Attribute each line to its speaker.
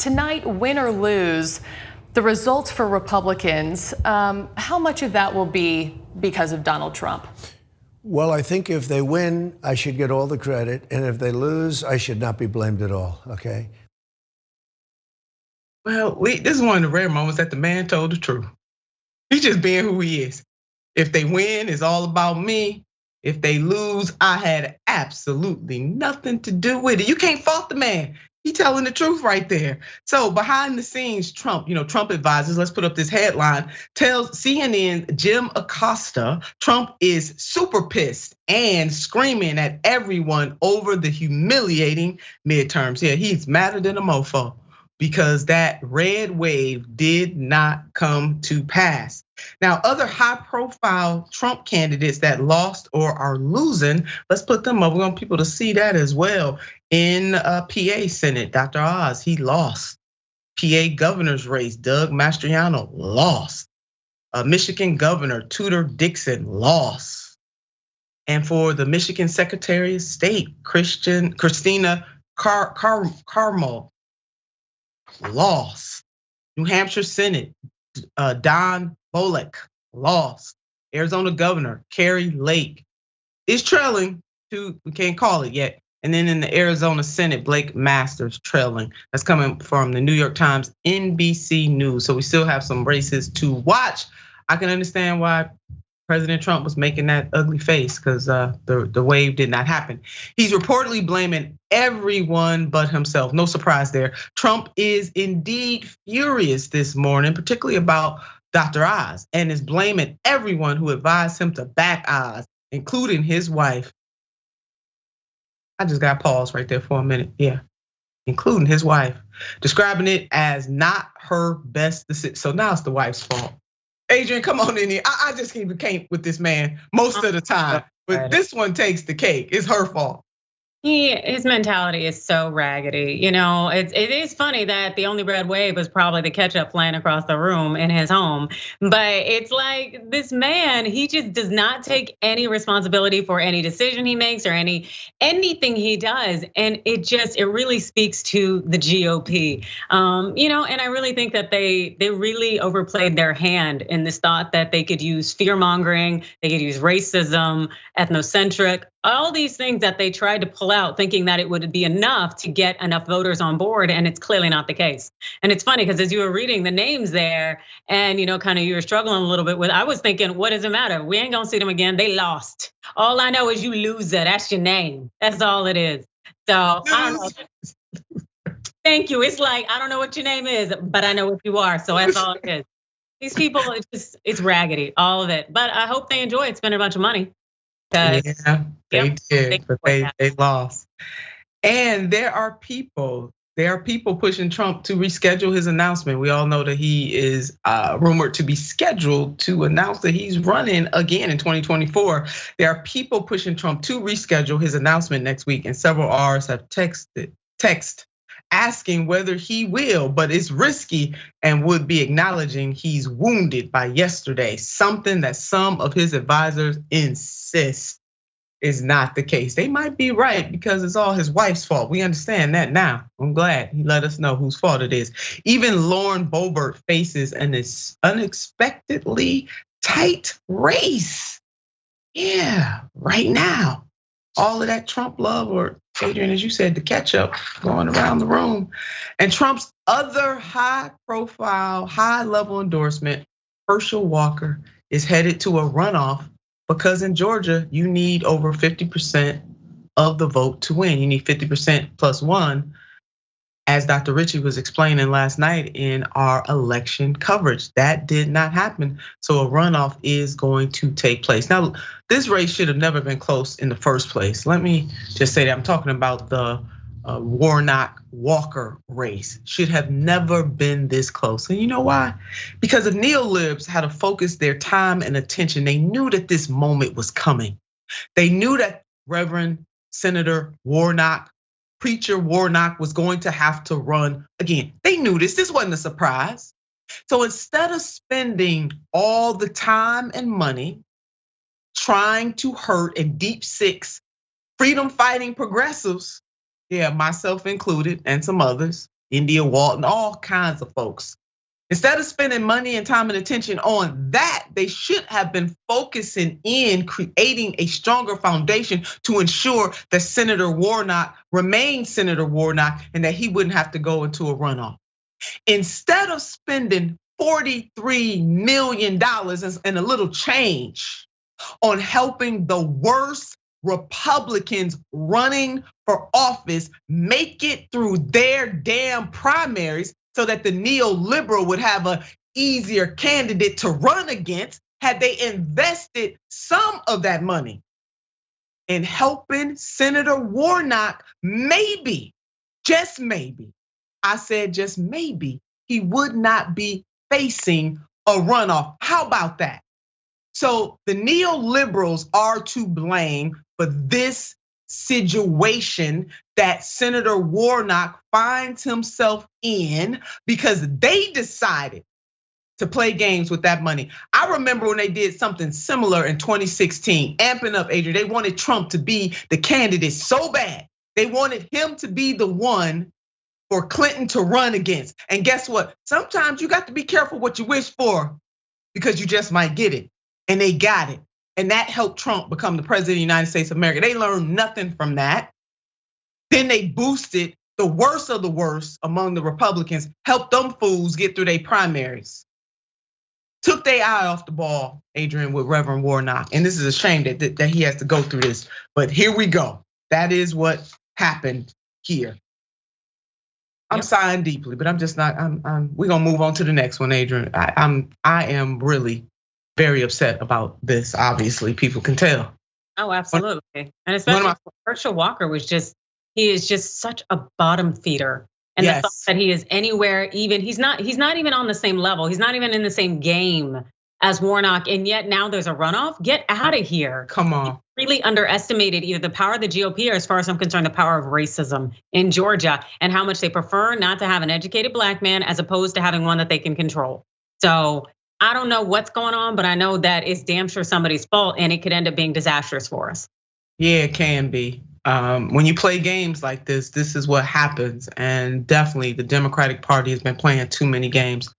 Speaker 1: Tonight, win or lose, the results for Republicans, how much of that will be because of Donald Trump?
Speaker 2: Well, I think if they win, I should get all the credit. And if they lose, I should not be blamed at all, okay?
Speaker 3: Well, this is one of the rare moments that the man told the truth. He's just being who he is. If they win, it's all about me. If they lose, I had absolutely nothing to do with it. You can't fault the man. He telling the truth right there. So behind the scenes, Trump, Trump advisors, let's put up this headline, tells CNN Jim Acosta, Trump is super pissed and screaming at everyone over the humiliating midterms. Yeah, he's madder than a mofo because that red wave did not come to pass. Now, other high-profile Trump candidates that lost or are losing, let's put them up. We want people to see that as well. In PA Senate, Dr. Oz, he lost. PA governor's race, Doug Mastriano lost. Michigan Governor Tudor Dixon lost. And for the Michigan Secretary of State, Christina Carmel lost. New Hampshire Senate, Don Bolek lost. Arizona Governor Carrie Lake is trailing to, we can't call it yet. And then in the Arizona Senate, Blake Masters trailing. That's coming from the New York Times, NBC News. So we still have some races to watch. I can understand why President Trump was making that ugly face because the wave did not happen. He's reportedly blaming everyone but himself. No surprise there. Trump is indeed furious this morning, particularly about Dr. Oz, and is blaming everyone who advised him to back Oz, including his wife. I just got paused right there for a minute. Yeah, including his wife, describing it as not her best decision. So now it's the wife's fault. Adrienne, come on in here. I just can't with this man most of the time, but this one takes the cake. It's her fault.
Speaker 4: His mentality is so raggedy. It is funny that the only red wave was probably the ketchup flying across the room in his home. But it's like this man, he just does not take any responsibility for any decision he makes or anything he does. And it really speaks to the GOP. And I really think that they really overplayed their hand in this thought that they could use fear mongering, they could use racism, ethnocentric, all these things that they tried to pull out thinking that it would be enough to get enough voters on board, and it's clearly not the case. And it's funny because as you were reading the names there and kind of you were struggling a little bit with, I was thinking, what does it matter? We ain't gonna see them again, they lost. All I know is you loser, that's your name. That's all it is. So I don't know. Thank you, it's like, I don't know what your name is, but I know what you are, so that's all it is. These people, it's raggedy, all of it. But I hope they enjoy it, spending a bunch of money.
Speaker 3: Yeah, they did, but they lost. And there are people pushing Trump to reschedule his announcement. We all know that he is rumored to be scheduled to announce that he's running again in 2024. There are people pushing Trump to reschedule his announcement next week, and several R's have text asking whether he will, but it's risky and would be acknowledging he's wounded by yesterday, something that some of his advisors insist is not the case. They might be right because it's all his wife's fault. We understand that now. I'm glad he let us know whose fault it is. Even Lauren Boebert faces an unexpectedly tight race. Yeah, right now. All of that Trump love, or Adrienne, as you said, the ketchup going around the room. And Trump's other high profile, high level endorsement, Herschel Walker, is headed to a runoff because in Georgia, you need over 50% of the vote to win. You need 50% plus one, as Dr. Ritchie was explaining last night in our election coverage. That did not happen, so a runoff is going to take place. Now, this race should have never been close in the first place. Let me just say that I'm talking about the Warnock-Walker race. Should have never been this close. And you know why? Because if neolibs had to focus their time and attention, they knew that this moment was coming. They knew that Reverend Senator Warnock, Preacher Warnock, was going to have to run again. They knew this wasn't a surprise. So instead of spending all the time and money trying to hurt and deep six freedom fighting progressives, yeah, myself included and some others, India Walton, all kinds of folks. Instead of spending money and time and attention on that, they should have been focusing in creating a stronger foundation to ensure that Senator Warnock remains Senator Warnock and that he wouldn't have to go into a runoff. Instead of spending $43 million and a little change on helping the worst Republicans running for office make it through their damn primaries so that the neoliberal would have an easier candidate to run against, had they invested some of that money in helping Senator Warnock, maybe, just maybe, I said just maybe, he would not be facing a runoff. How about that? So the neoliberals are to blame for this situation that Senator Warnock finds himself in because they decided to play games with that money. I remember when they did something similar in 2016, amping up, Adrienne. They wanted Trump to be the candidate so bad. They wanted him to be the one for Clinton to run against. And guess what? Sometimes you got to be careful what you wish for because you just might get it. And they got it. And that helped Trump become the president of the United States of America. They learned nothing from that. Then they boosted the worst of the worst among the Republicans, helped them fools get through their primaries. Took their eye off the ball, Adrienne, with Reverend Warnock. And this is a shame that he has to go through this. But here we go. That is what happened here. I'm sighing deeply, but I'm just not, we're gonna move on to the next one, Adrienne. I am really very upset about this. Obviously, people can tell.
Speaker 4: Oh, absolutely. And especially Herschel Walker he is just such a bottom feeder. And the thought that he is anywhere, even he's not even on the same level. He's not even in the same game as Warnock. And yet now there's a runoff. Get out of here.
Speaker 3: Come on.
Speaker 4: He really underestimated either the power of the GOP or, as far as I'm concerned, the power of racism in Georgia and how much they prefer not to have an educated black man as opposed to having one that they can control. So I don't know what's going on, but I know that it's damn sure somebody's fault and it could end up being disastrous for us.
Speaker 3: Yeah, it can be. When you play games like this is what happens. And definitely the Democratic Party has been playing too many games.